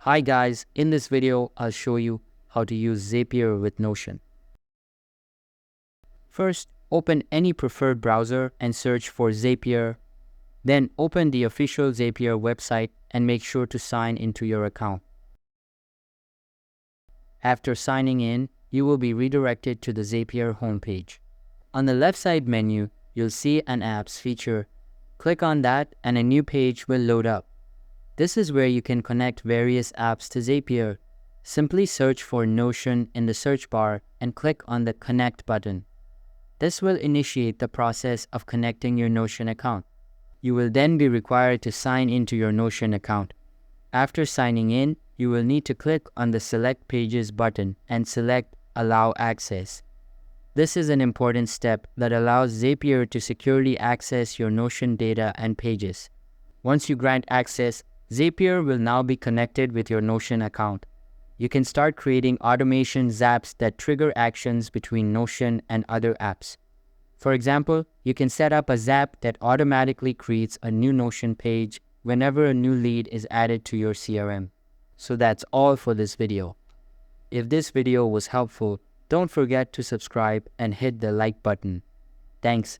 Hi guys, in this video, I'll show you how to use Zapier with Notion. First, open any preferred browser and search for Zapier. Then open the official Zapier website and make sure to sign into your account. After signing in, you will be redirected to the Zapier homepage. On the left side menu, you'll see an Apps feature. Click on that and a new page will load up. This is where you can connect various apps to Zapier. Simply search for Notion in the search bar and click on the Connect button. This will initiate the process of connecting your Notion account. You will then be required to sign into your Notion account. After signing in, you will need to click on the Select Pages button and select Allow Access. This is an important step that allows Zapier to securely access your Notion data and pages. Once you grant access, Zapier will now be connected with your Notion account. You can start creating automation zaps that trigger actions between Notion and other apps. For example, you can set up a zap that automatically creates a new Notion page whenever a new lead is added to your CRM. So that's all for this video. If this video was helpful, don't forget to subscribe and hit the like button. Thanks